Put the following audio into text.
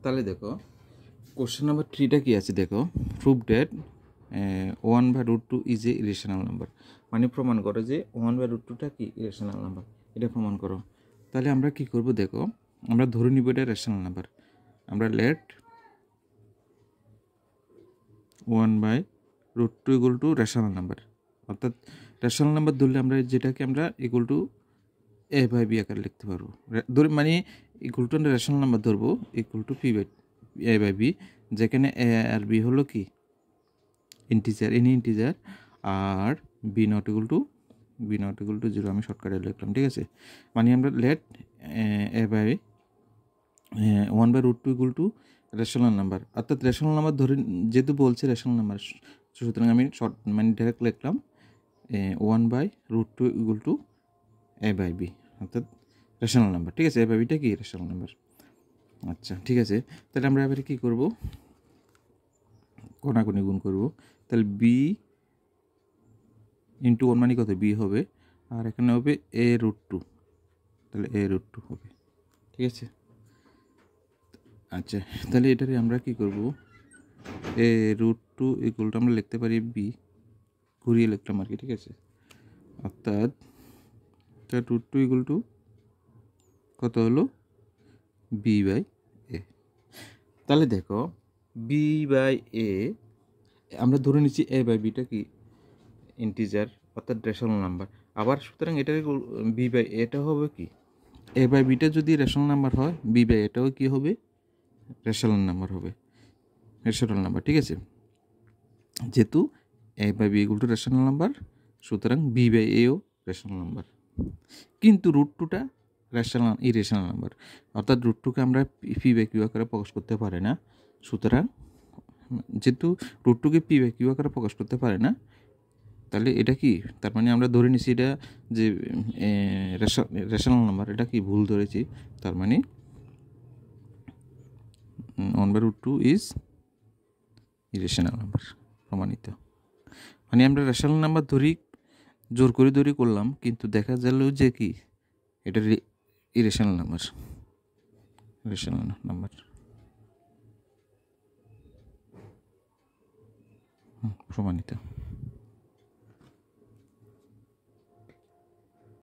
তাহলে দেখো question number 3টা কি আছে দেখো, prove that 1/√2 is a irrational number, মানে প্রমাণ করো যে 1/√2টা কি ইরেশনাল নাম্বার, এটা প্রমাণ করো। তাহলে আমরা কি করব দেখো, আমরা ধরে নিব এটা রেশনাল নাম্বার। আমরা let 1/√2 equal to rational number, অর্থাৎ রেশনাল নাম্বার ধরলে আমরা যেটাকে আমরা ইকুয়াল টু a/b আকারে লিখতে পারবো। ধরে মানে ইকুয়াল টু রেশনাল নাম্বার ধরবো ইকুয়াল টু a/b, যেখানে a আর b হলো কি ইন্টিজার, এনি ইন্টিজার, আর b নট ইকুয়াল টু 0 আমি শর্টকাটে লিখলাম, ঠিক আছে। মানে আমরা let a/1/√2 equal to rational number, অর্থাৎ রেশনাল নাম্বার ধরে যেহেতু বলছে রেশনাল নাম্বার, সুতরাং আমি মানে ডাইরেক্ট লিখলাম 1/√2 ইকুয়াল টু a/b, অর্থাৎ রেশনাল নাম্বার, ঠিক আছে। a/bটা কি রেশনাল নাম্বার। আচ্ছা ঠিক আছে, তাহলে আমরা এবারে কী করবো, কোনাকুনি গুণ করবো। তাহলে b ইন্টু 1 মানে কত, b হবে, আর এখানে হবে a√2, তাহলে a√2 হবে, ঠিক আছে। আচ্ছা তাহলে এটারে আমরা কি করব, a√2 ইকুয়াল টু আমরা লিখতে পারি b, ঘুরিয়ে লিখলাম আর কি, ঠিক আছে। অর্থাৎ √2 ইকুয়াল টু কত হলো, b/a। তাহলে দেখো b/a আমরা ধরে নিচ্ছি a/bটা কি ইন্টিজার, অর্থাৎ রেশনাল নাম্বার। আবার সুতরাং এটার b/aটা হবে কি, a/bটা যদি রেশনাল নাম্বার হয় b/aটাও কি হবে, রেশনাল নাম্বার হবে, রেশনাল নাম্বার, ঠিক আছে। যেহেতু a/b equal to rational number, সুতরাং b/aও রেশনাল নাম্বার। কিন্তু √2টা ইরেশনাল নাম্বার, অর্থাৎ √2কে আমরা p/q আকারে প্রকাশ করতে পারি না। সুতরাং যেহেতু √2কে p/q আকারে প্রকাশ করতে পারে না, তাহলে এটা কি, তার মানে আমরা ধরে নিছি এটা যে রেশনাল নাম্বার, এটা কি ভুল ধরেছি। তার মানে 1/√2 ইজ ইরেশনাল নাম্বার, প্রমাণিত। মানে আমরা রেশনাল নাম্বার জোর করে করলাম, কিন্তু দেখা গেল যে কি এটা ইরেশনাল নাম্বার, প্রমাণিত।